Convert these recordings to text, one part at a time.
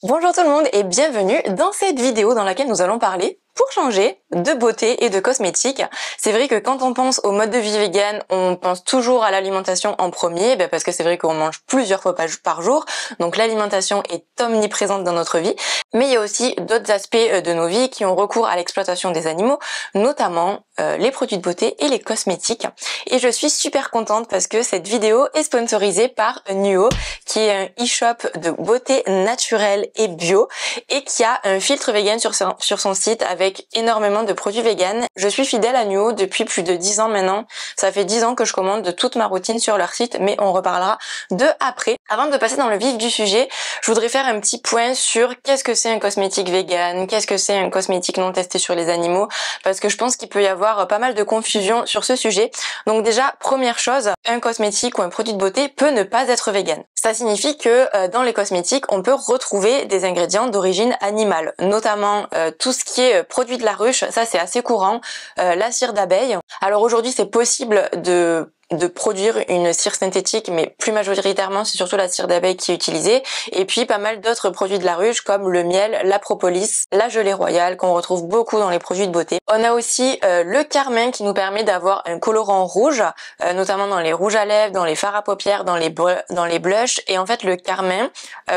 Bonjour tout le monde et bienvenue dans cette vidéo dans laquelle nous allons parler, pour changer, de beauté et de cosmétiques. C'est vrai que quand on pense au mode de vie vegan, on pense toujours à l'alimentation en premier, parce que c'est vrai qu'on mange plusieurs fois par jour, donc l'alimentation est omniprésente dans notre vie. Mais il y a aussi d'autres aspects de nos vies qui ont recours à l'exploitation des animaux, notamment les produits de beauté et les cosmétiques. Et je suis super contente parce que cette vidéo est sponsorisée par Nuo, qui est un e-shop de beauté naturelle et bio et qui a un filtre vegan sur son site avec énormément de produits vegan. Je suis fidèle à Nuo depuis plus de 10 ans maintenant. Ça fait 10 ans que je commande de toute ma routine sur leur site, mais on reparlera de après. Avant de passer dans le vif du sujet, je voudrais faire un petit point sur qu'est-ce que c'est un cosmétique vegan, qu'est-ce que c'est un cosmétique non testé sur les animaux, parce que je pense qu'il peut y avoir pas mal de confusion sur ce sujet. Donc déjà, première chose, un cosmétique ou un produit de beauté peut ne pas être vegan. Ça signifie que dans les cosmétiques, on peut retrouver des ingrédients d'origine animale, notamment tout ce qui est produit de la ruche, ça c'est assez courant, la cire d'abeille. Alors aujourd'hui, c'est possible de produire une cire synthétique, mais plus majoritairement c'est surtout la cire d'abeille qui est utilisée, et puis pas mal d'autres produits de la ruche comme le miel, la propolis, la gelée royale qu'on retrouve beaucoup dans les produits de beauté. On a aussi le carmin qui nous permet d'avoir un colorant rouge, notamment dans les rouges à lèvres, dans les fards à paupières, dans les blushs, et en fait le carmin,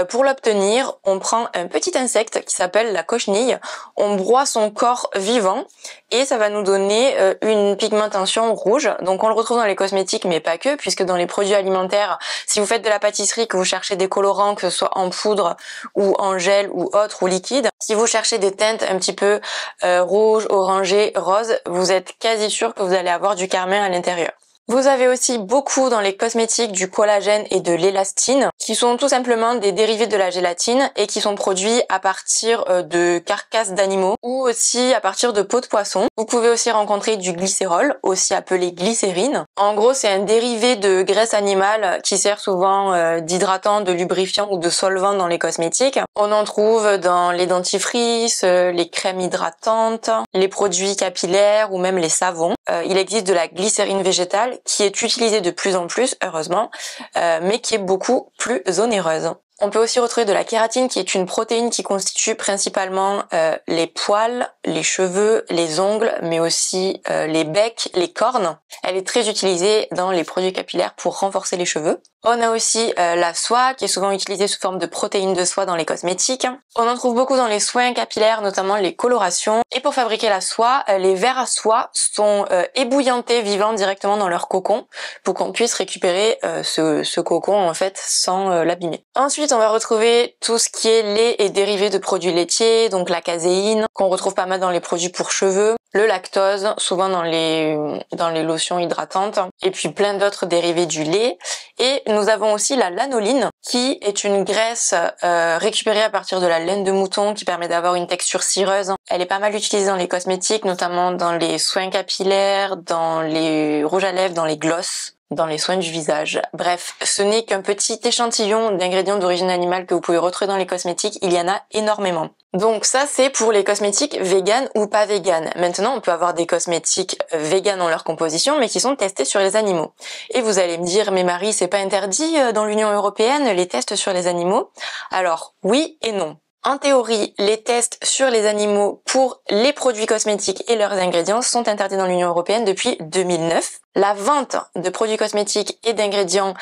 pour l'obtenir, on prend un petit insecte qui s'appelle la cochenille, on broie son corps vivant et ça va nous donner une pigmentation rouge. Donc on le retrouve dans les cosmétiques mais pas que, puisque dans les produits alimentaires, si vous faites de la pâtisserie, que vous cherchez des colorants, que ce soit en poudre ou en gel ou autre ou liquide, si vous cherchez des teintes un petit peu rouge, orangé, rose, vous êtes quasi sûr que vous allez avoir du carmin à l'intérieur. Vous avez aussi beaucoup dans les cosmétiques du collagène et de l'élastine, qui sont tout simplement des dérivés de la gélatine et qui sont produits à partir de carcasses d'animaux ou aussi à partir de peaux de poisson. Vous pouvez aussi rencontrer du glycérol, aussi appelé glycérine. En gros, c'est un dérivé de graisse animale qui sert souvent d'hydratant, de lubrifiant ou de solvant dans les cosmétiques. On en trouve dans les dentifrices, les crèmes hydratantes, les produits capillaires ou même les savons. Il existe de la glycérine végétale qui est utilisée de plus en plus, heureusement, mais qui est beaucoup plus onéreuse. On peut aussi retrouver de la kératine qui est une protéine qui constitue principalement les poils, les cheveux, les ongles, mais aussi les becs, les cornes. Elle est très utilisée dans les produits capillaires pour renforcer les cheveux. On a aussi la soie qui est souvent utilisée sous forme de protéines de soie dans les cosmétiques. On en trouve beaucoup dans les soins capillaires, notamment les colorations. Et pour fabriquer la soie, les vers à soie sont ébouillantés vivants directement dans leur cocon pour qu'on puisse récupérer ce cocon en fait sans l'abîmer. Ensuite, on va retrouver tout ce qui est lait et dérivés de produits laitiers, donc la caséine, qu'on retrouve pas mal dans les produits pour cheveux, le lactose, souvent dans les lotions hydratantes, et puis plein d'autres dérivés du lait. Et nous avons aussi la lanoline, qui est une graisse récupérée à partir de la laine de mouton qui permet d'avoir une texture cireuse. Elle est pas mal utilisée dans les cosmétiques, notamment dans les soins capillaires, dans les rouges à lèvres, dans les glosses, dans les soins du visage. Bref, ce n'est qu'un petit échantillon d'ingrédients d'origine animale que vous pouvez retrouver dans les cosmétiques, il y en a énormément. Donc ça c'est pour les cosmétiques vegan ou pas vegan. Maintenant on peut avoir des cosmétiques vegan dans leur composition mais qui sont testés sur les animaux. Et vous allez me dire mais Marie, c'est pas interdit dans l'Union européenne les tests sur les animaux? Alors oui et non. En théorie, les tests sur les animaux pour les produits cosmétiques et leurs ingrédients sont interdits dans l'Union européenne depuis 2009. La vente de produits cosmétiques et d'ingrédients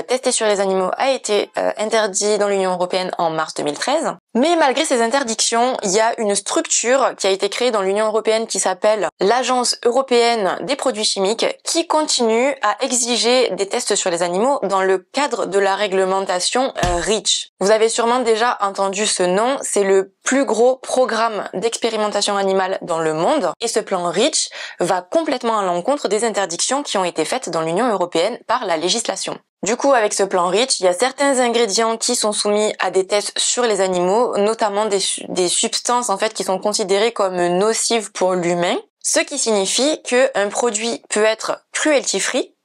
testés sur les animaux a été interdite dans l'Union européenne en mars 2013. Mais malgré ces interdictions, il y a une structure qui a été créée dans l'Union européenne qui s'appelle l'Agence européenne des produits chimiques qui continue à exiger des tests sur les animaux dans le cadre de la réglementation REACH. Vous avez sûrement déjà entendu ce nom, c'est le plus gros programme d'expérimentation animale dans le monde et ce plan REACH va complètement à l'encontre des interdictions qui ont été faites dans l'Union européenne par la législation. Du coup, avec ce plan REACH, il y a certains ingrédients qui sont soumis à des tests sur les animaux, notamment des substances en fait qui sont considérées comme nocives pour l'humain, ce qui signifie qu'un produit peut être cruelty-free,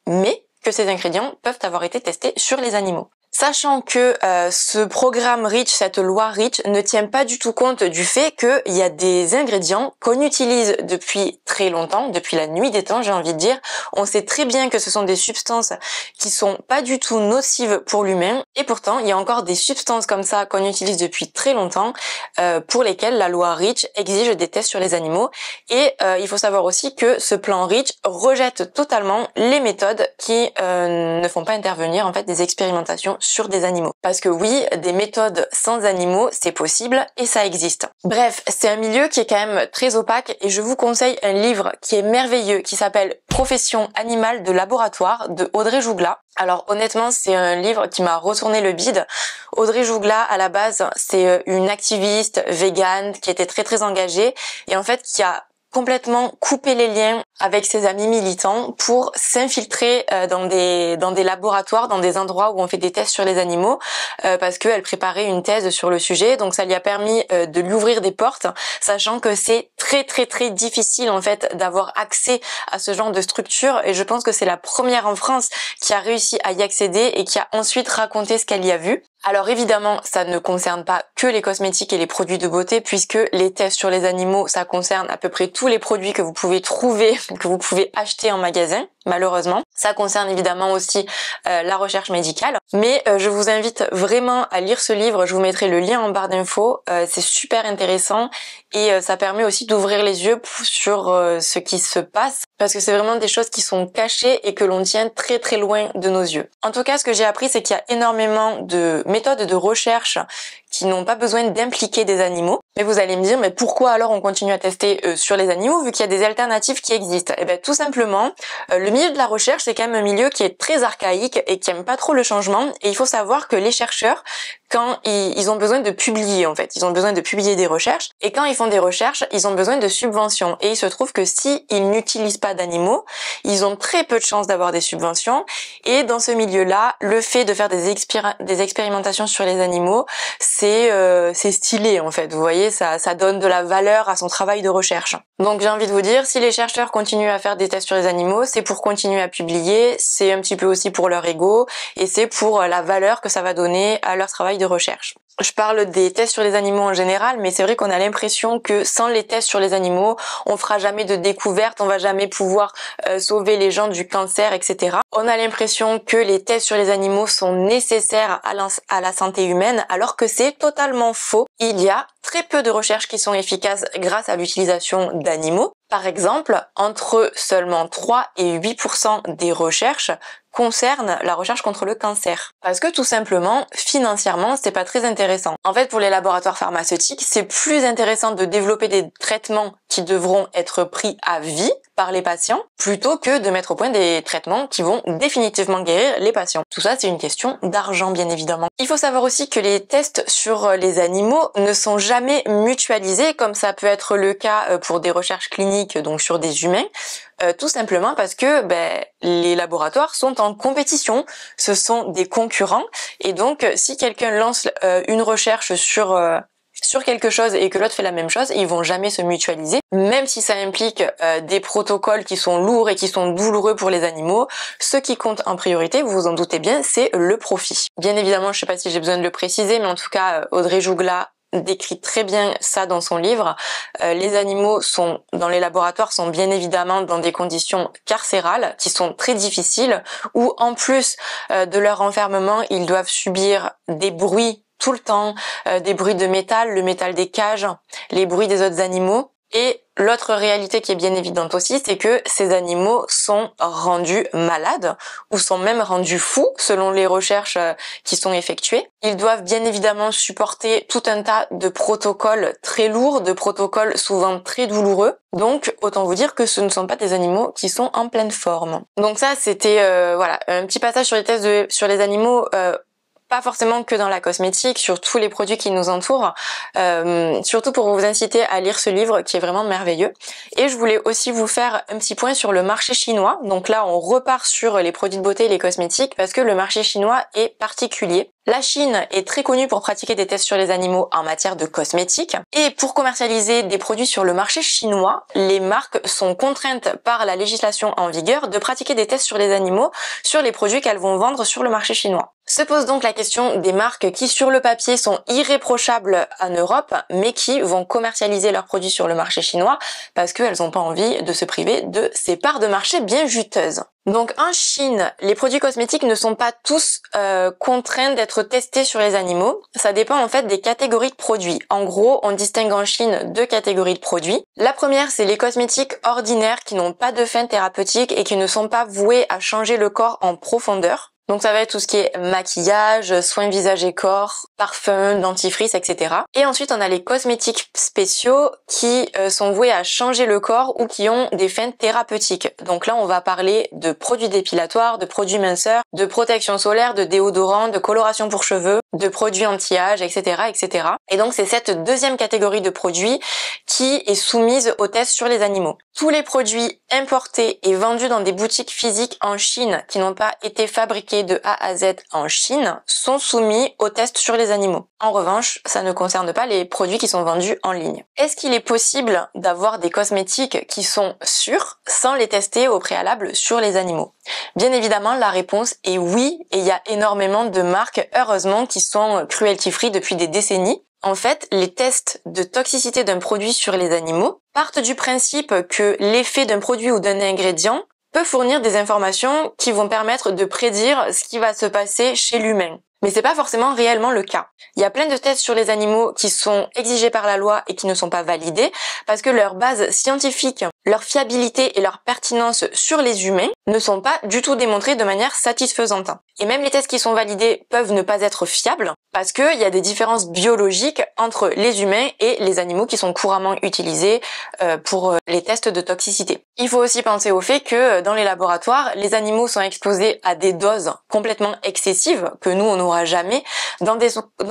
mais que ces ingrédients peuvent avoir été testés sur les animaux. Sachant que ce programme REACH, cette loi REACH, ne tient pas du tout compte du fait qu'il y a des ingrédients qu'on utilise depuis très longtemps, depuis la nuit des temps, j'ai envie de dire. On sait très bien que ce sont des substances qui sont pas du tout nocives pour l'humain Et pourtant, il y a encore des substances comme ça qu'on utilise depuis très longtemps pour lesquelles la loi REACH exige des tests sur les animaux. Et il faut savoir aussi que ce plan REACH rejette totalement les méthodes qui ne font pas intervenir en fait des expérimentations sur des animaux. Parce que oui, des méthodes sans animaux, c'est possible et ça existe. Bref, c'est un milieu qui est quand même très opaque et je vous conseille un livre qui est merveilleux qui s'appelle Profession animale de laboratoire de Audrey Jougla. Alors honnêtement, c'est un livre qui m'a retourné le bide. Audrey Jougla, à la base, c'est une activiste végane qui était très engagée et en fait qui a complètement coupé les liens avec ses amis militants pour s'infiltrer dans des laboratoires, dans des endroits où on fait des tests sur les animaux parce qu'elle préparait une thèse sur le sujet. Donc ça lui a permis de lui ouvrir des portes, sachant que c'est très difficile en fait d'avoir accès à ce genre de structure et je pense que c'est la première en France qui a réussi à y accéder et qui a ensuite raconté ce qu'elle y a vu. Alors évidemment, ça ne concerne pas que les cosmétiques et les produits de beauté puisque les tests sur les animaux, ça concerne à peu près tous les produits que vous pouvez trouver, que vous pouvez acheter en magasin, malheureusement. Ça concerne évidemment aussi la recherche médicale. Mais je vous invite vraiment à lire ce livre, je vous mettrai le lien en barre d'infos. C'est super intéressant et ça permet aussi d'ouvrir les yeux sur ce qui se passe parce que c'est vraiment des choses qui sont cachées et que l'on tient très loin de nos yeux. En tout cas, ce que j'ai appris, c'est qu'il y a énormément de méthodes de recherche qui n'ont pas besoin d'impliquer des animaux. Mais vous allez me dire, mais pourquoi alors on continue à tester sur les animaux vu qu'il y a des alternatives qui existent? Eh bien tout simplement, le milieu de la recherche c'est quand même un milieu qui est très archaïque et qui aime pas trop le changement. Et il faut savoir que les chercheurs, quand ils ont besoin de publier en fait, ils ont besoin de publier des recherches. Et quand ils font des recherches, ils ont besoin de subventions. Et il se trouve que si ils n'utilisent pas d'animaux, ils ont très peu de chances d'avoir des subventions. Et dans ce milieu-là, le fait de faire des expérimentations sur les animaux, c'est stylé en fait. Vous voyez, ça donne de la valeur à son travail de recherche. Donc j'ai envie de vous dire, si les chercheurs continuent à faire des tests sur les animaux, c'est pour continuer à publier, c'est un petit peu aussi pour leur ego et c'est pour la valeur que ça va donner à leur travail de recherche. Je parle des tests sur les animaux en général, mais c'est vrai qu'on a l'impression que sans les tests sur les animaux, on fera jamais de découverte, on va jamais pouvoir sauver les gens du cancer, etc. On a l'impression que les tests sur les animaux sont nécessaires à la santé humaine, alors que c'est totalement faux. Il y a très peu de recherches qui sont efficaces grâce à l'utilisation d'animaux. Par exemple, entre seulement 3 et 8% des recherches concernent la recherche contre le cancer. Parce que tout simplement, financièrement, c'est pas très intéressant. En fait, pour les laboratoires pharmaceutiques, c'est plus intéressant de développer des traitements qui devront être pris à vie par les patients, plutôt que de mettre au point des traitements qui vont définitivement guérir les patients. Tout ça, c'est une question d'argent, bien évidemment. Il faut savoir aussi que les tests sur les animaux ne sont jamais mutualisés, comme ça peut être le cas pour des recherches cliniques, donc sur des humains, tout simplement parce que les laboratoires sont en compétition, ce sont des concurrents, et donc si quelqu'un lance une recherche sur quelque chose et que l'autre fait la même chose, ils vont jamais se mutualiser, même si ça implique des protocoles qui sont lourds et qui sont douloureux pour les animaux. Ce qui compte en priorité, vous vous en doutez bien, c'est le profit. Bien évidemment, je sais pas si j'ai besoin de le préciser, mais en tout cas, Audrey Jougla décrit très bien ça dans son livre. Les animaux dans les laboratoires sont bien évidemment dans des conditions carcérales qui sont très difficiles, où en plus de leur enfermement, ils doivent subir des bruits tout le temps, des bruits de métal, le métal des cages, les bruits des autres animaux. Et l'autre réalité qui est bien évidente aussi, c'est que ces animaux sont rendus malades ou sont même rendus fous selon les recherches qui sont effectuées. Ils doivent bien évidemment supporter tout un tas de protocoles très lourds, de protocoles souvent très douloureux. Donc autant vous dire que ce ne sont pas des animaux qui sont en pleine forme. Donc ça c'était voilà un petit passage sur les tests sur les animaux. Pas forcément que dans la cosmétique, sur tous les produits qui nous entourent, surtout pour vous inciter à lire ce livre qui est vraiment merveilleux. Et je voulais aussi vous faire un petit point sur le marché chinois. Donc là, on repart sur les produits de beauté et les cosmétiques parce que le marché chinois est particulier. La Chine est très connue pour pratiquer des tests sur les animaux en matière de cosmétiques. Et pour commercialiser des produits sur le marché chinois, les marques sont contraintes par la législation en vigueur de pratiquer des tests sur les animaux sur les produits qu'elles vont vendre sur le marché chinois. Se pose donc la question des marques qui sur le papier sont irréprochables en Europe, mais qui vont commercialiser leurs produits sur le marché chinois parce qu'elles n'ont pas envie de se priver de ces parts de marché bien juteuses. Donc en Chine, les produits cosmétiques ne sont pas tous contraints d'être testés sur les animaux. Ça dépend en fait des catégories de produits. En gros, on distingue en Chine 2 catégories de produits. La première, c'est les cosmétiques ordinaires qui n'ont pas de fin thérapeutique et qui ne sont pas voués à changer le corps en profondeur. Donc ça va être tout ce qui est maquillage, soins visage et corps, parfum, dentifrice, etc. Et ensuite on a les cosmétiques spéciaux qui sont voués à changer le corps ou qui ont des fins thérapeutiques. Donc là on va parler de produits dépilatoires, de produits minceurs, de protection solaire, de déodorants, de coloration pour cheveux, de produits anti-âge, etc., etc. Et donc c'est cette deuxième catégorie de produits qui est soumise aux tests sur les animaux. Tous les produits importés et vendus dans des boutiques physiques en Chine qui n'ont pas été fabriqués de A à Z en Chine sont soumis aux tests sur les animaux. En revanche, ça ne concerne pas les produits qui sont vendus en ligne. Est-ce qu'il est possible d'avoir des cosmétiques qui sont sûrs sans les tester au préalable sur les animaux? Bien évidemment, la réponse est oui, et il y a énormément de marques, heureusement, qui sont cruelty-free depuis des décennies. En fait, les tests de toxicité d'un produit sur les animaux partent du principe que l'effet d'un produit ou d'un ingrédient peut fournir des informations qui vont permettre de prédire ce qui va se passer chez l'humain. Mais c'est pas forcément réellement le cas. Il y a plein de tests sur les animaux qui sont exigés par la loi et qui ne sont pas validés parce que leur base scientifique, leur fiabilité et leur pertinence sur les humains ne sont pas du tout démontrés de manière satisfaisante. Et même les tests qui sont validés peuvent ne pas être fiables parce qu'il y a des différences biologiques entre les humains et les animaux qui sont couramment utilisés pour les tests de toxicité. Il faut aussi penser au fait que dans les laboratoires, les animaux sont exposés à des doses complètement excessives que nous on n'aura jamais dans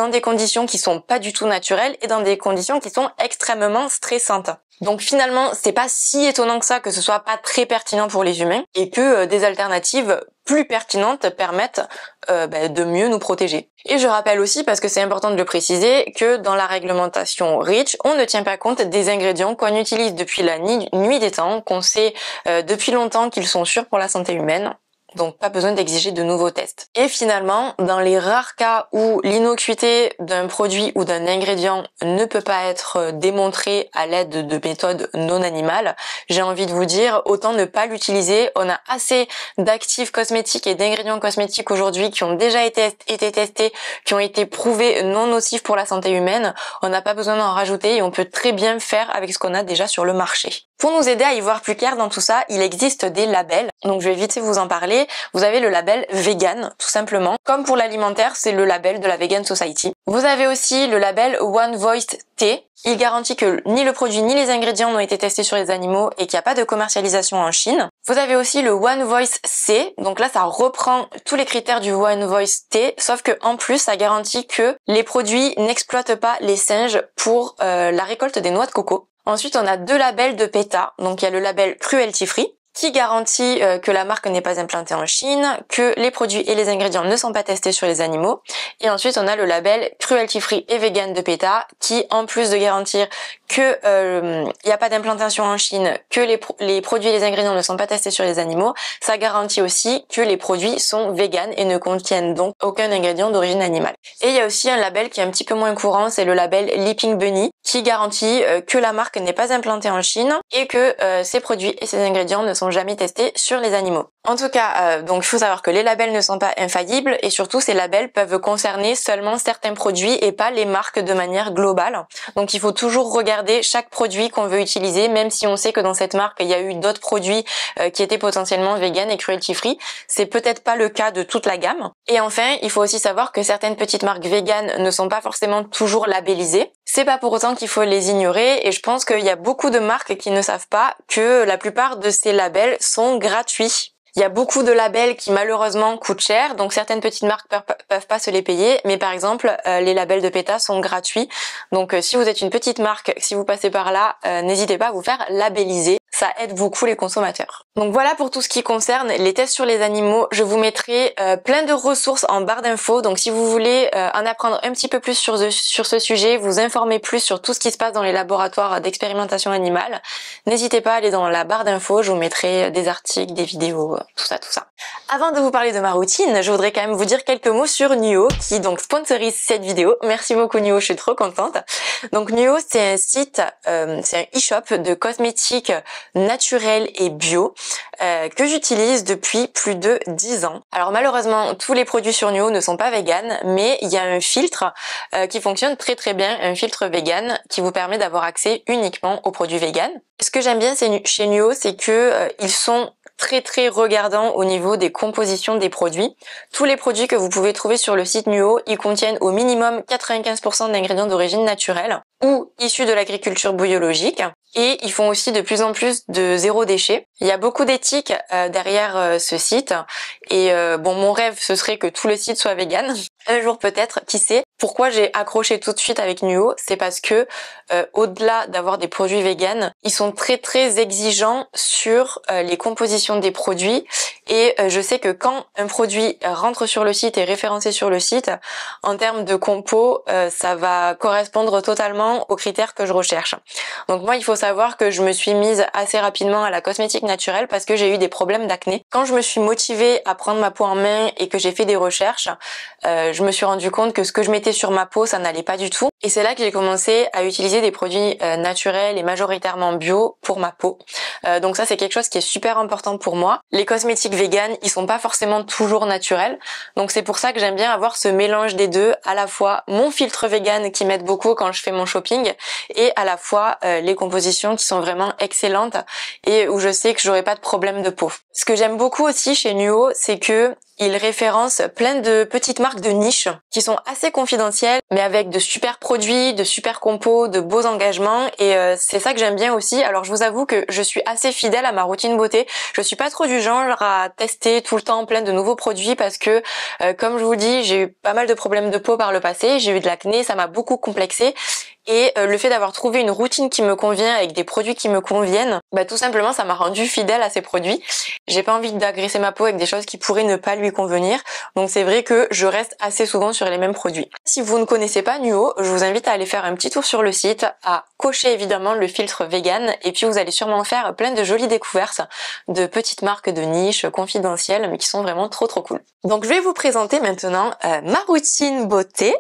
des conditions qui sont pas du tout naturelles et dans des conditions qui sont extrêmement stressantes. Donc finalement, c'est pas si étonnant que ça que ce soit pas très pertinent pour les humains et que des alternatives plus pertinentes permettent de mieux nous protéger. Et je rappelle aussi, parce que c'est important de le préciser, que dans la réglementation REACH, on ne tient pas compte des ingrédients qu'on utilise depuis la nuit des temps, qu'on sait depuis longtemps qu'ils sont sûrs pour la santé humaine. Donc pas besoin d'exiger de nouveaux tests. Et finalement, dans les rares cas où l'innocuité d'un produit ou d'un ingrédient ne peut pas être démontrée à l'aide de méthodes non animales, j'ai envie de vous dire, autant ne pas l'utiliser. On a assez d'actifs cosmétiques et d'ingrédients cosmétiques aujourd'hui qui ont déjà été testés, qui ont été prouvés non nocifs pour la santé humaine. On n'a pas besoin d'en rajouter et on peut très bien faire avec ce qu'on a déjà sur le marché. Pour nous aider à y voir plus clair dans tout ça, il existe des labels. Donc je vais vite vous en parler. Vous avez le label vegan, tout simplement. Comme pour l'alimentaire, c'est le label de la Vegan Society. Vous avez aussi le label One Voice T. Il garantit que ni le produit ni les ingrédients n'ont été testés sur les animaux et qu'il n'y a pas de commercialisation en Chine. Vous avez aussi le One Voice C. Donc là, ça reprend tous les critères du One Voice T, sauf que en plus, ça garantit que les produits n'exploitent pas les singes pour la récolte des noix de coco. Ensuite, on a 2 labels de PETA. Donc il y a le label Cruelty Free, qui garantit que la marque n'est pas implantée en Chine, que les produits et les ingrédients ne sont pas testés sur les animaux. Et ensuite, on a le label Cruelty Free et Vegan de PETA, qui, en plus de garantir que y a pas d'implantation en Chine, que les produits et les ingrédients ne sont pas testés sur les animaux, ça garantit aussi que les produits sont véganes et ne contiennent donc aucun ingrédient d'origine animale. Et il y a aussi un label qui est un petit peu moins courant, c'est le label Leaping Bunny, qui garantit que la marque n'est pas implantée en Chine et que ses produits et ses ingrédients ne sont jamais testés sur les animaux. En tout cas, donc il faut savoir que les labels ne sont pas infaillibles et surtout ces labels peuvent concerner seulement certains produits et pas les marques de manière globale. Donc il faut toujours regarder chaque produit qu'on veut utiliser, même si on sait que dans cette marque il y a eu d'autres produits qui étaient potentiellement vegan et cruelty free. C'est peut-être pas le cas de toute la gamme. Et enfin, il faut aussi savoir que certaines petites marques véganes ne sont pas forcément toujours labellisées. C'est pas pour autant qu'il faut les ignorer et je pense qu'il y a beaucoup de marques qui ne savent pas que la plupart de ces labels sont gratuits. Il y a beaucoup de labels qui malheureusement coûtent cher, donc certaines petites marques peuvent pas se les payer, mais par exemple les labels de PETA sont gratuits. Donc si vous êtes une petite marque, si vous passez par là, n'hésitez pas à vous faire labelliser, ça aide beaucoup les consommateurs. Donc voilà pour tout ce qui concerne les tests sur les animaux. Je vous mettrai plein de ressources en barre d'infos. Donc si vous voulez en apprendre un petit peu plus sur ce sujet, vous informer plus sur tout ce qui se passe dans les laboratoires d'expérimentation animale, n'hésitez pas à aller dans la barre d'infos. Je vous mettrai des articles, des vidéos, tout ça, tout ça. Avant de vous parler de ma routine, je voudrais quand même vous dire quelques mots sur Nuo qui donc sponsorise cette vidéo. Merci beaucoup Nuo, je suis trop contente. Donc Nuo, c'est un site, c'est un e-shop de cosmétiques naturels et bio que j'utilise depuis plus de 10 ans. Alors malheureusement, tous les produits sur Nuo ne sont pas véganes, mais il y a un filtre qui fonctionne très très bien, un filtre vegan qui vous permet d'avoir accès uniquement aux produits véganes. Ce que j'aime bien chez Nuo, c'est que ils sont très très regardants au niveau des compositions des produits. Tous les produits que vous pouvez trouver sur le site Nuo, ils contiennent au minimum 95% d'ingrédients d'origine naturelle ou issus de l'agriculture biologique. Et ils font aussi de plus en plus de zéro déchet. Il y a beaucoup d'éthiques derrière ce site. Et bon, mon rêve, ce serait que tout le site soit vegan. Un jour peut-être, qui sait. Pourquoi j'ai accroché tout de suite avec Nuo, c'est parce que au-delà d'avoir des produits véganes, ils sont très très exigeants sur les compositions des produits. Et je sais que quand un produit rentre sur le site et est référencé sur le site, en termes de compos, ça va correspondre totalement aux critères que je recherche. Donc moi, il faut savoir que je me suis mise assez rapidement à la cosmétique naturelle parce que j'ai eu des problèmes d'acné. Quand je me suis motivée à prendre ma peau en main et que j'ai fait des recherches, je me suis rendu compte que ce que je mettais sur ma peau, ça n'allait pas du tout. Et c'est là que j'ai commencé à utiliser des produits naturels et majoritairement bio pour ma peau. Donc ça, c'est quelque chose qui est super important pour moi. Les cosmétiques véganes, ils sont pas forcément toujours naturels. Donc c'est pour ça que j'aime bien avoir ce mélange des deux, à la fois mon filtre vegan qui m'aide beaucoup quand je fais mon shopping et à la fois les compositions qui sont vraiment excellentes et où je sais que j'aurai pas de problème de peau. Ce que j'aime beaucoup aussi chez Nuo, c'est que ils référencent plein de petites marques de niche qui sont assez confidentielles, mais avec de super produits, de super compos, de beaux engagements. Et c'est ça que j'aime bien aussi. Alors je vous avoue que je suis assez fidèle à ma routine beauté. Je suis pas trop du genre à tester tout le temps plein de nouveaux produits parce que, comme je vous dis, j'ai eu pas mal de problèmes de peau par le passé. J'ai eu de l'acné, ça m'a beaucoup complexé. Et le fait d'avoir trouvé une routine qui me convient avec des produits qui me conviennent, bah tout simplement ça m'a rendu fidèle à ces produits. J'ai pas envie d'agresser ma peau avec des choses qui pourraient ne pas lui convenir. Donc c'est vrai que je reste assez souvent sur les mêmes produits. Si vous ne connaissez pas Nuo, je vous invite à aller faire un petit tour sur le site, à cocher évidemment le filtre vegan et puis vous allez sûrement faire plein de jolies découvertes de petites marques de niche confidentielles mais qui sont vraiment trop cool. Donc je vais vous présenter maintenant ma routine beauté.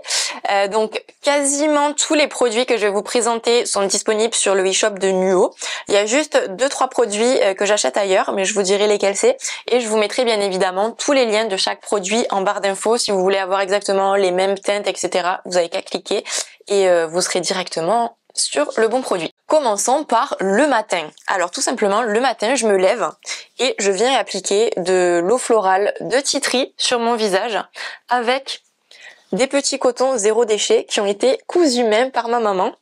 Donc quasiment tous les produits que je vais vous présenter sont disponibles sur le e-shop de Nuo. Il y a juste 2-3 produits que j'achète ailleurs, mais je vous dirai lesquels c'est. Et je vous mettrai bien évidemment tous les liens de chaque produit en barre d'infos. Si vous voulez avoir exactement les mêmes teintes, etc., vous avez qu'à cliquer et vous serez directement sur le bon produit. Commençons par le matin. Alors tout simplement, le matin, je me lève et je viens appliquer de l'eau florale de Titri sur mon visage avec des petits cotons zéro déchet qui ont été cousus même par ma maman.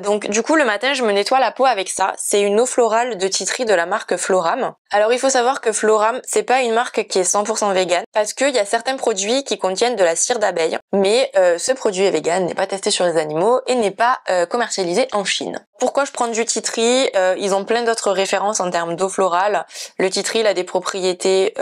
Donc du coup le matin je me nettoie la peau avec ça. C'est une eau florale de Titri de la marque Floram. Alors il faut savoir que Floram c'est pas une marque qui est 100% vegan parce qu'il y a certains produits qui contiennent de la cire d'abeille. Mais ce produit est vegan, n'est pas testé sur les animaux et n'est pas commercialisé en Chine. Pourquoi je prends du Titri? Ils ont plein d'autres références en termes d'eau florale. Le Titri il a des propriétés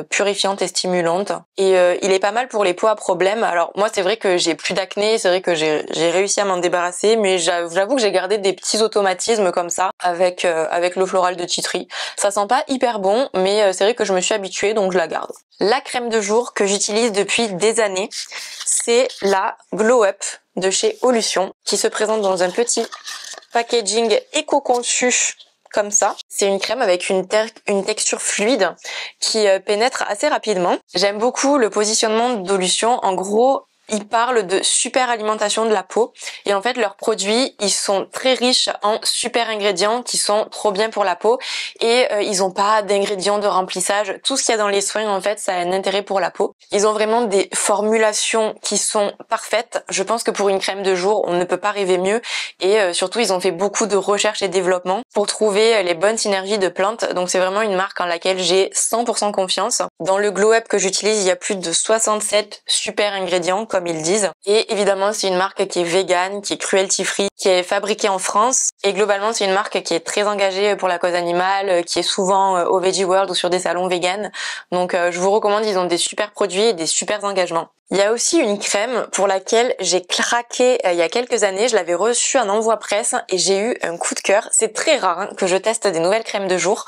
purifiantes et stimulantes. Et il est pas mal pour les peaux à problème. Alors moi c'est vrai que j'ai plus d'acné, c'est vrai que j'ai réussi à m'en débarrasser, mais j'avoue que j'ai gardé des petits automatismes comme ça avec l'eau florale de Titri. Ça sent pas hyper bon, mais c'est vrai que je me suis habituée donc je la garde. La crème de jour que j'utilise depuis des années, c'est la Glow Up de chez Olution qui se présente dans un petit packaging éco-conçu comme ça. C'est une crème avec une texture fluide qui pénètre assez rapidement. J'aime beaucoup le positionnement d'Olution. En gros, ils parlent de super alimentation de la peau et en fait leurs produits ils sont très riches en super ingrédients qui sont trop bien pour la peau et ils ont pas d'ingrédients de remplissage. Tout ce qu'il y a dans les soins en fait ça a un intérêt pour la peau. Ils ont vraiment des formulations qui sont parfaites. Je pense que pour une crème de jour on ne peut pas rêver mieux et surtout ils ont fait beaucoup de recherche et développement pour trouver les bonnes synergies de plantes. Donc c'est vraiment une marque en laquelle j'ai 100% confiance. Dans le Glow Up que j'utilise il y a plus de 67 super ingrédients comme ils disent. Et évidemment, c'est une marque qui est végane, qui est cruelty free, qui est fabriquée en France. Et globalement, c'est une marque qui est très engagée pour la cause animale, qui est souvent au Veggie World ou sur des salons véganes. Donc je vous recommande, ils ont des super produits et des super engagements. Il y a aussi une crème pour laquelle j'ai craqué il y a quelques années. Je l'avais reçue en envoi presse et j'ai eu un coup de cœur. C'est très rare hein, que je teste des nouvelles crèmes de jour.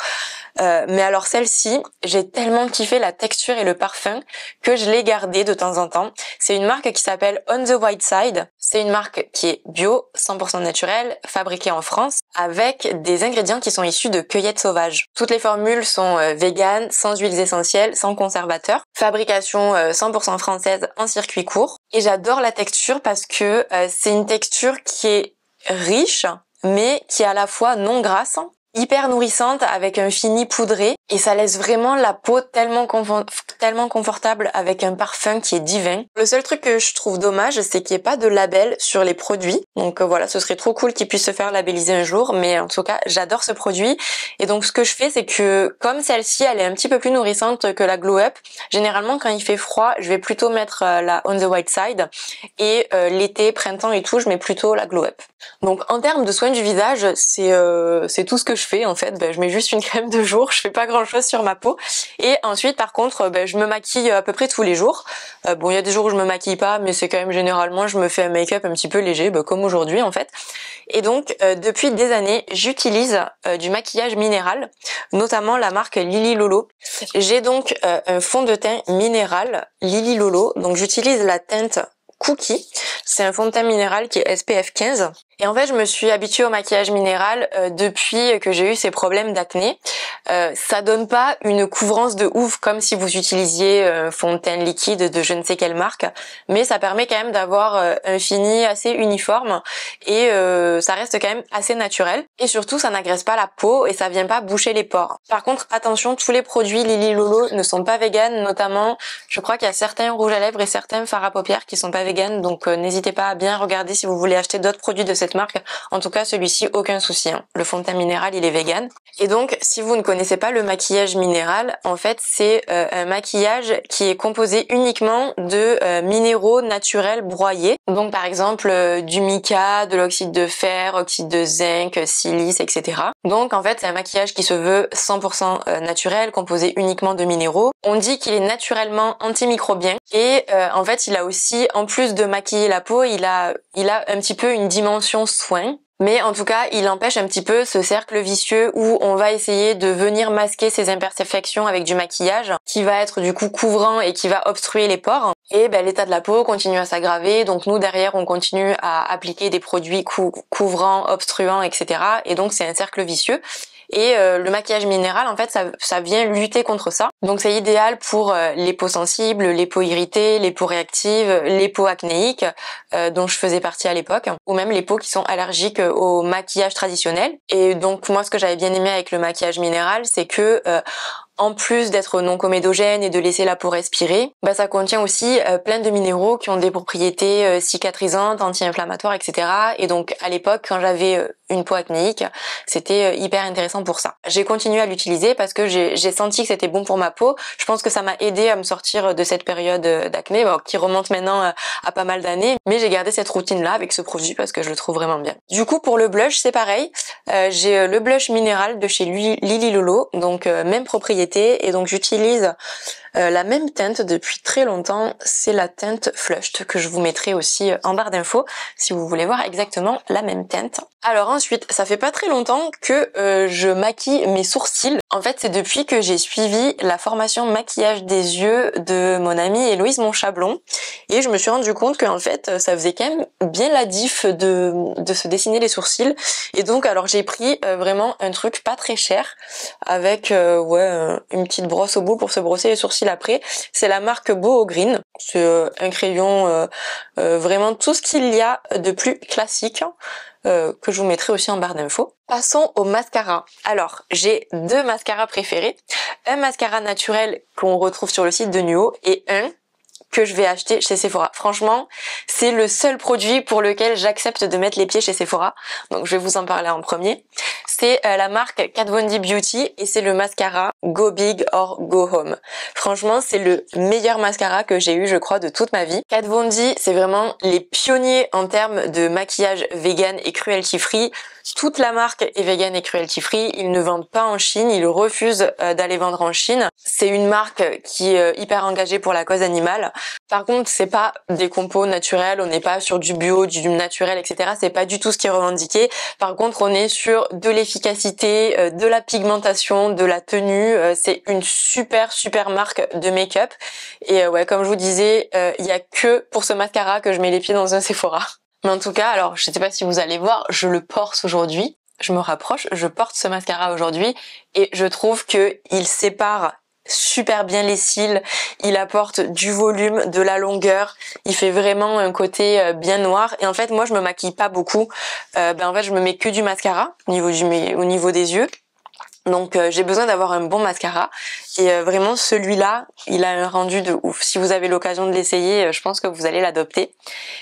Mais alors celle-ci, j'ai tellement kiffé la texture et le parfum que je l'ai gardée de temps en temps. C'est une marque qui s'appelle On the White Side. C'est une marque qui est bio, 100% naturelle, fabriquée en France, avec des ingrédients qui sont issus de cueillettes sauvages. Toutes les formules sont véganes, sans huiles essentielles, sans conservateurs. Fabrication 100% française en circuit court. Et j'adore la texture parce que c'est une texture qui est riche, mais qui est à la fois non grasse, hyper nourrissante avec un fini poudré et ça laisse vraiment la peau tellement confortable avec un parfum qui est divin. Le seul truc que je trouve dommage, c'est qu'il n'y ait pas de label sur les produits. Donc voilà, ce serait trop cool qu'ils puissent se faire labelliser un jour, mais en tout cas, j'adore ce produit. Et donc ce que je fais, c'est que comme celle-ci, elle est un petit peu plus nourrissante que la Glow Up, généralement quand il fait froid, je vais plutôt mettre la On the White Side et l'été, printemps et tout, je mets plutôt la Glow Up. Donc en termes de soins du visage, c'est tout ce que je fais en fait. Je mets juste une crème de jour, je fais pas grand chose sur ma peau. Et ensuite par contre, je me maquille à peu près tous les jours. Bon, il y a des jours où je me maquille pas, mais c'est quand même généralement je me fais un make-up un petit peu léger, comme aujourd'hui en fait. Et donc depuis des années, j'utilise du maquillage minéral, notamment la marque Lily Lolo. J'ai donc un fond de teint minéral Lily Lolo. Donc j'utilise la teinte Cookie. C'est un fond de teint minéral qui est SPF 15. Et en fait, je me suis habituée au maquillage minéral depuis que j'ai eu ces problèmes d'acné. Ça donne pas une couvrance de ouf comme si vous utilisiez un fond de teint liquide de je ne sais quelle marque, mais ça permet quand même d'avoir un fini assez uniforme et ça reste quand même assez naturel. Et surtout, ça n'agresse pas la peau et ça vient pas boucher les pores. Par contre, attention, tous les produits Lily Lolo ne sont pas véganes, notamment, je crois qu'il y a certains rouges à lèvres et certains fards à paupières qui sont pas véganes, donc n'hésitez pas à bien regarder si vous voulez acheter d'autres produits de cette marque. En tout cas, celui-ci, aucun souci. Hein. Le fond de teint minéral, il est vegan. Et donc, si vous ne connaissez pas le maquillage minéral, en fait, c'est un maquillage qui est composé uniquement de minéraux naturels broyés. Donc, par exemple, du mica, de l'oxyde de fer, oxyde de zinc, silice, etc. Donc, en fait, c'est un maquillage qui se veut 100% naturel, composé uniquement de minéraux. On dit qu'il est naturellement antimicrobien et en fait, il a aussi, en plus de maquiller la peau, il a un petit peu une dimension soin. Mais en tout cas, il empêche un petit peu ce cercle vicieux où on va essayer de venir masquer ses imperfections avec du maquillage qui va être du coup couvrant et qui va obstruer les pores. Et l'état de la peau continue à s'aggraver. Donc nous, derrière, on continue à appliquer des produits couvrants, obstruants, etc. Et donc, c'est un cercle vicieux. Et le maquillage minéral, en fait, ça vient lutter contre ça. Donc c'est idéal pour les peaux sensibles, les peaux irritées, les peaux réactives, les peaux acnéiques, dont je faisais partie à l'époque, ou même les peaux qui sont allergiques au maquillage traditionnel. Et donc moi, ce que j'avais bien aimé avec le maquillage minéral, c'est que en plus d'être non comédogène et de laisser la peau respirer, ça contient aussi plein de minéraux qui ont des propriétés cicatrisantes, anti-inflammatoires, etc. Et donc à l'époque, quand j'avais une peau acnéique, c'était hyper intéressant pour ça. J'ai continué à l'utiliser parce que j'ai senti que c'était bon pour ma peau. Je pense que ça m'a aidé à me sortir de cette période d'acné, qui remonte maintenant à pas mal d'années. Mais j'ai gardé cette routine-là avec ce produit parce que je le trouve vraiment bien. Du coup, pour le blush, c'est pareil. J'ai le blush minéral de chez Lily Lolo, donc même propriété. Et donc j'utilise la même teinte depuis très longtemps, c'est la teinte Flushed que je vous mettrai aussi en barre d'infos si vous voulez voir exactement la même teinte. Alors ensuite, ça fait pas très longtemps que je maquille mes sourcils. En fait, c'est depuis que j'ai suivi la formation maquillage des yeux de mon amie Héloïse Monchablon et je me suis rendu compte qu'en fait, ça faisait quand même bien la diff de se dessiner les sourcils. Et donc alors j'ai pris vraiment un truc pas très cher avec une petite brosse au bout pour se brosser les sourcils après. C'est la marque Boho Green. C'est un crayon vraiment tout ce qu'il y a de plus classique que je vous mettrai aussi en barre d'infos. Passons au mascara. Alors, j'ai deux mascaras préférés. Un mascara naturel qu'on retrouve sur le site de Nuo et un que je vais acheter chez Sephora. Franchement, c'est le seul produit pour lequel j'accepte de mettre les pieds chez Sephora. Donc je vais vous en parler en premier. c'est la marque Kat Von D Beauty et c'est le mascara Go Big or Go Home. Franchement, c'est le meilleur mascara que j'ai eu, je crois, de toute ma vie. Kat Von D, c'est vraiment les pionniers en termes de maquillage vegan et cruelty free. Toute la marque est vegan et cruelty free. Ils ne vendent pas en Chine, ils refusent d'aller vendre en Chine. C'est une marque qui est hyper engagée pour la cause animale. Par contre, c'est pas des compos naturels, on n'est pas sur du bio, du naturel, etc. C'est pas du tout ce qui est revendiqué. Par contre, on est sur de l'efficacité, de la pigmentation, de la tenue. C'est une super marque de make-up. Et ouais, comme je vous disais, il y a que pour ce mascara que je mets les pieds dans un Sephora. Mais en tout cas, alors je sais pas si vous allez voir, je le porte aujourd'hui. Je me rapproche, je porte ce mascara aujourd'hui et je trouve que il sépare super bien les cils, il apporte du volume, de la longueur, il fait vraiment un côté bien noir. Et en fait, moi je me maquille pas beaucoup, en fait je me mets que du mascara au niveau des yeux. Donc j'ai besoin d'avoir un bon mascara et vraiment celui-là, il a un rendu de ouf. Si vous avez l'occasion de l'essayer, je pense que vous allez l'adopter.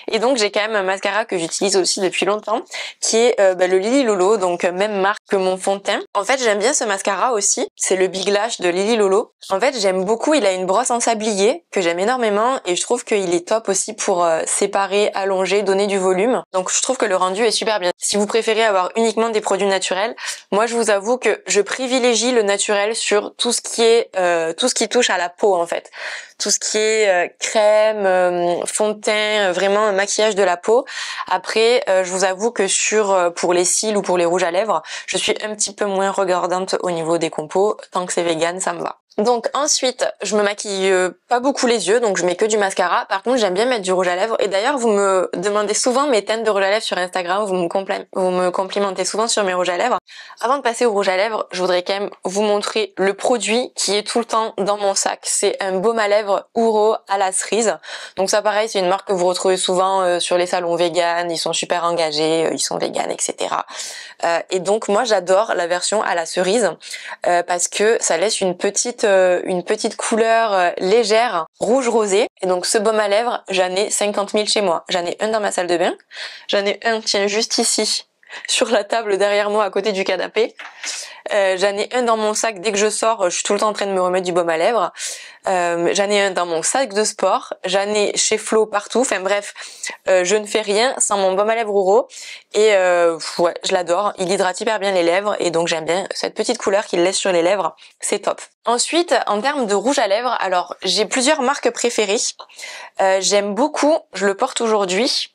Et donc j'ai quand même un mascara que j'utilise aussi depuis longtemps, qui est le Lily Lolo, donc même marque que mon fond de teint. En fait, j'aime bien ce mascara aussi, c'est le Big Lash de Lily Lolo. En fait, j'aime beaucoup, il a une brosse en sablier que j'aime énormément et je trouve qu'il est top aussi pour séparer, allonger, donner du volume. Donc je trouve que le rendu est super bien. Si vous préférez avoir uniquement des produits naturels, moi je vous avoue que je privilégie le naturel sur tout ce qui touche à la peau en fait. Tout ce qui est crème, fond de teint, vraiment un maquillage de la peau. Après, je vous avoue que pour les cils ou pour les rouges à lèvres, je suis un petit peu moins regardante au niveau des compos. Tant que c'est vegan, ça me va. Donc ensuite, je me maquille pas beaucoup les yeux, donc je mets que du mascara. Par contre, j'aime bien mettre du rouge à lèvres. Et d'ailleurs, vous me demandez souvent mes teintes de rouge à lèvres sur Instagram, vous me complimentez souvent sur mes rouges à lèvres. Avant de passer au rouge à lèvres, je voudrais quand même vous montrer le produit qui est tout le temps dans mon sac. C'est un baume à lèvres Ouro à la cerise. Donc ça pareil, c'est une marque que vous retrouvez souvent sur les salons vegan, ils sont super engagés, ils sont vegan, etc. Et donc moi j'adore la version à la cerise parce que ça laisse une petite couleur légère, rouge rosé. Et donc ce baume à lèvres, j'en ai 50 000 chez moi. J'en ai un dans ma salle de bain, j'en ai un, tiens, juste ici, sur la table derrière moi à côté du canapé. J'en ai un dans mon sac, dès que je sors, je suis tout le temps en train de me remettre du baume à lèvres. J'en ai un dans mon sac de sport, j'en ai chez Flo partout, enfin bref, je ne fais rien sans mon baume à lèvres Ouro. Et ouais, je l'adore, il hydrate hyper bien les lèvres et donc j'aime bien cette petite couleur qu'il laisse sur les lèvres, c'est top. Ensuite, en termes de rouge à lèvres, alors j'ai plusieurs marques préférées. J'aime beaucoup, je le porte aujourd'hui,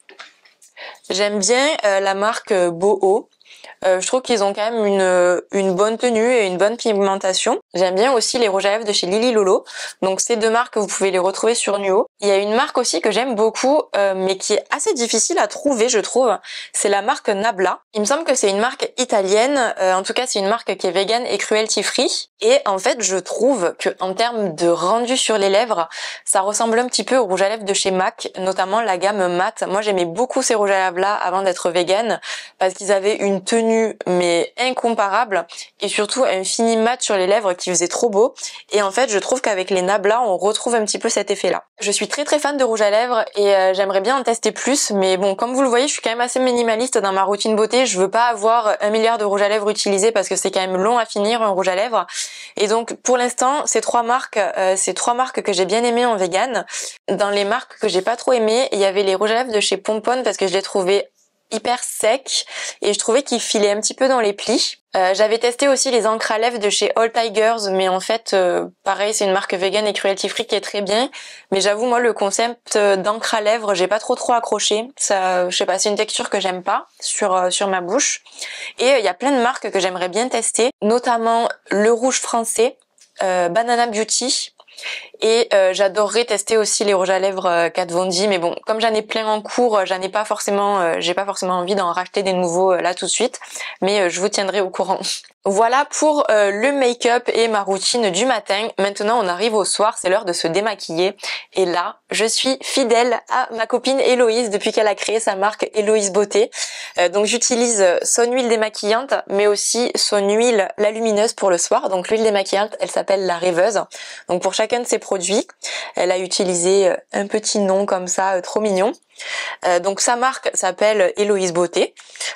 j'aime bien la marque Boho. Je trouve qu'ils ont quand même une bonne tenue et une bonne pigmentation. J'aime bien aussi les rouges à lèvres de chez Lily Lolo. Donc ces deux marques, vous pouvez les retrouver sur Nuo. Il y a une marque aussi que j'aime beaucoup, mais qui est assez difficile à trouver, je trouve. C'est la marque Nabla. Il me semble que c'est une marque italienne. En tout cas, c'est une marque qui est vegan et cruelty free. Et en fait, je trouve que en termes de rendu sur les lèvres, ça ressemble un petit peu au rouge à lèvres de chez MAC, notamment la gamme mat. Moi, j'aimais beaucoup ces rouges à lèvres-là avant d'être vegan parce qu'ils avaient une tenue mais incomparable et surtout un fini mat sur les lèvres qui faisait trop beau. Et en fait, je trouve qu'avec les Nabla, on retrouve un petit peu cet effet-là. Je suis très fan de rouge à lèvres et j'aimerais bien en tester plus, mais bon, comme vous le voyez, je suis quand même assez minimaliste dans ma routine beauté. Je veux pas avoir 1 milliard de rouge à lèvres utilisés parce que c'est quand même long à finir un rouge à lèvres. Et donc, pour l'instant, ces trois marques que j'ai bien aimées en vegan. Dans les marques que j'ai pas trop aimées, il y avait les rouges à lèvres de chez Pompon parce que je les trouvais hyper sec et je trouvais qu'il filait un petit peu dans les plis. J'avais testé aussi les encres à lèvres de chez All Tigers, mais en fait pareil, c'est une marque vegan et cruelty free qui est très bien, mais j'avoue moi le concept d'encre à lèvres, j'ai pas trop accroché. Ça, je sais pas, c'est une texture que j'aime pas sur ma bouche. Et il y a plein de marques que j'aimerais bien tester, notamment le rouge français, Banana Beauty. Et j'adorerais tester aussi les rouges à lèvres Kat Von D, mais bon, comme j'en ai plein en cours, j'ai pas forcément envie d'en racheter des nouveaux là tout de suite, mais je vous tiendrai au courant. Voilà pour le make-up et ma routine du matin. Maintenant, on arrive au soir, c'est l'heure de se démaquiller. Et là, je suis fidèle à ma copine Héloïse depuis qu'elle a créé sa marque Héloïse Beauté. Donc j'utilise son huile démaquillante, mais aussi son huile la lumineuse pour le soir. Donc l'huile démaquillante, elle s'appelle la rêveuse. Donc pour chacun de ces produits, produits. Elle a utilisé un petit nom comme ça, trop mignon. Donc sa marque s'appelle Héloïse Beauté.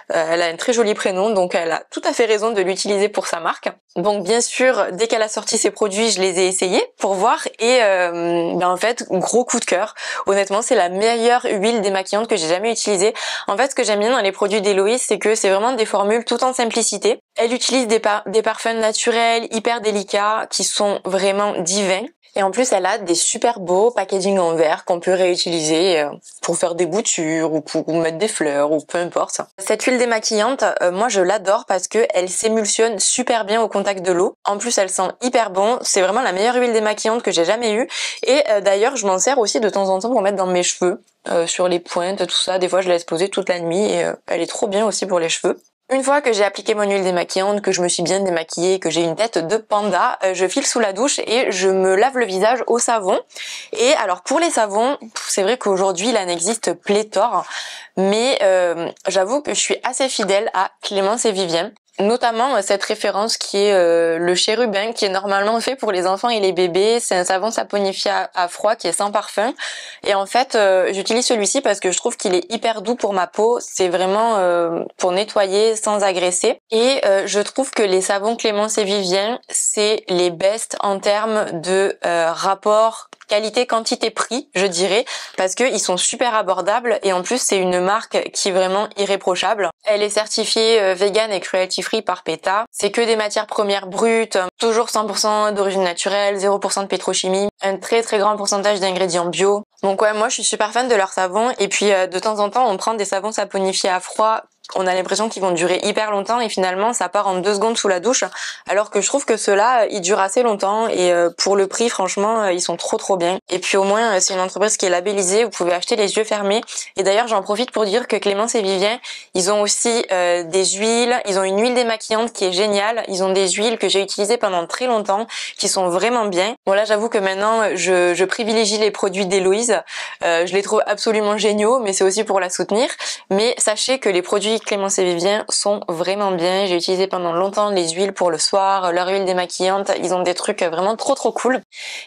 Elle a un très joli prénom, donc elle a tout à fait raison de l'utiliser pour sa marque. Donc bien sûr, dès qu'elle a sorti ses produits, je les ai essayés pour voir et en fait, gros coup de cœur. Honnêtement, c'est la meilleure huile démaquillante que j'ai jamais utilisée. En fait, ce que j'aime bien dans les produits d'Héloïse, c'est que c'est vraiment des formules tout en simplicité. Elle utilise des parfums naturels, hyper délicats, qui sont vraiment divins. Et en plus, elle a des super beaux packaging en verre qu'on peut réutiliser pour faire des boutures ou pour mettre des fleurs ou peu importe. Cette huile démaquillante, moi je l'adore parce que elle s'émulsionne super bien au contact de l'eau. En plus, elle sent hyper bon. C'est vraiment la meilleure huile démaquillante que j'ai jamais eue. Et d'ailleurs, je m'en sers aussi de temps en temps pour mettre dans mes cheveux, sur les pointes, tout ça. Des fois, je la laisse poser toute la nuit et elle est trop bien aussi pour les cheveux. Une fois que j'ai appliqué mon huile démaquillante, que je me suis bien démaquillée, que j'ai une tête de panda, je file sous la douche et je me lave le visage au savon. Et alors pour les savons, c'est vrai qu'aujourd'hui il en existe pléthore, mais j'avoue que je suis assez fidèle à Clémence et Vivien. Notamment cette référence qui est le chérubin, qui est normalement fait pour les enfants et les bébés. C'est un savon saponifié à froid qui est sans parfum. Et en fait, j'utilise celui-ci parce que je trouve qu'il est hyper doux pour ma peau. C'est vraiment pour nettoyer sans agresser. Et je trouve que les savons Clémence et Vivien, c'est les best en termes de rapport qualité-quantité-prix, je dirais, parce que ils sont super abordables et en plus c'est une marque qui est vraiment irréprochable. Elle est certifiée vegan et cruelty free par PETA. C'est que des matières premières brutes, toujours 100% d'origine naturelle, 0% de pétrochimie, un très très grand pourcentage d'ingrédients bio. Donc ouais, moi je suis super fan de leurs savons et puis de temps en temps on prend des savons saponifiés à froid. On a l'impression qu'ils vont durer hyper longtemps et finalement ça part en 2 secondes sous la douche, alors que je trouve que ceux-là ils durent assez longtemps et pour le prix franchement ils sont trop bien. Et puis au moins c'est une entreprise qui est labellisée, vous pouvez acheter les yeux fermés. Et d'ailleurs j'en profite pour dire que Clémence et Vivien ils ont aussi des huiles, ils ont une huile démaquillante qui est géniale, ils ont des huiles que j'ai utilisées pendant très longtemps qui sont vraiment bien. Bon là j'avoue que maintenant je privilégie les produits d'Héloïse, je les trouve absolument géniaux mais c'est aussi pour la soutenir. Mais sachez que les produits Clémence et Vivien sont vraiment bien. J'ai utilisé pendant longtemps les huiles pour le soir, leur huile démaquillante, ils ont des trucs vraiment trop cool.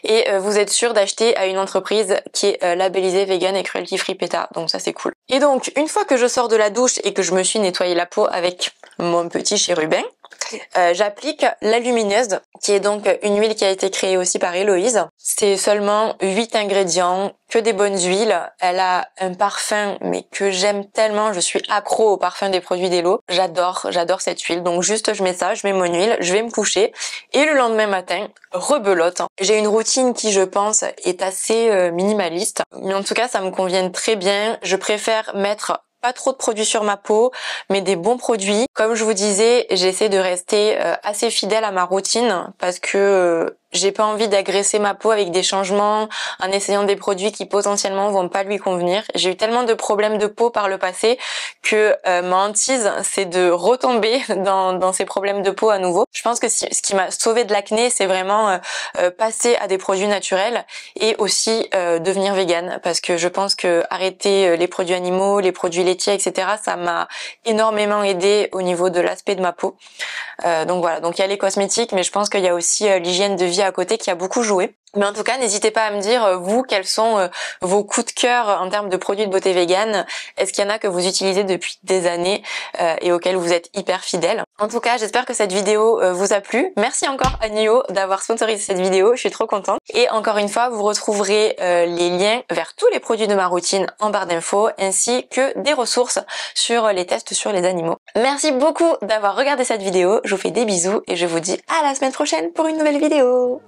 Et vous êtes sûr d'acheter à une entreprise qui est labellisée vegan et cruelty free PETA, donc ça c'est cool. Et donc une fois que je sors de la douche et que je me suis nettoyé la peau avec mon petit chérubin, j'applique la lumineuse, qui est donc une huile qui a été créée aussi par Héloïse. C'est seulement 8 ingrédients, que des bonnes huiles. Elle a un parfum mais que j'aime tellement, je suis accro au parfum des produits d'Hélo. J'adore cette huile. Donc juste je mets ça, je mets mon huile, je vais me coucher et le lendemain matin, rebelote. J'ai une routine qui je pense est assez minimaliste, mais en tout cas ça me convient très bien. Je préfère mettre pas trop de produits sur ma peau, mais des bons produits. Comme je vous disais, j'essaie de rester assez fidèle à ma routine parce que j'ai pas envie d'agresser ma peau avec des changements en essayant des produits qui potentiellement vont pas lui convenir. J'ai eu tellement de problèmes de peau par le passé que ma hantise c'est de retomber dans ces problèmes de peau à nouveau. Je pense que ce qui m'a sauvé de l'acné, c'est vraiment passer à des produits naturels et aussi devenir végane, parce que je pense que arrêter les produits animaux, les produits laitiers, etc. ça m'a énormément aidé au niveau de l'aspect de ma peau. Donc voilà, donc il y a les cosmétiques, mais je pense qu'il y a aussi l'hygiène de vie à côté qui a beaucoup joué. Mais en tout cas, n'hésitez pas à me dire, vous, quels sont vos coups de cœur en termes de produits de beauté vegan. Est-ce qu'il y en a que vous utilisez depuis des années et auxquels vous êtes hyper fidèle? En tout cas, j'espère que cette vidéo vous a plu. Merci encore à NIO d'avoir sponsorisé cette vidéo, je suis trop contente. Et encore une fois, vous retrouverez les liens vers tous les produits de ma routine en barre d'infos, ainsi que des ressources sur les tests sur les animaux. Merci beaucoup d'avoir regardé cette vidéo, je vous fais des bisous et je vous dis à la semaine prochaine pour une nouvelle vidéo.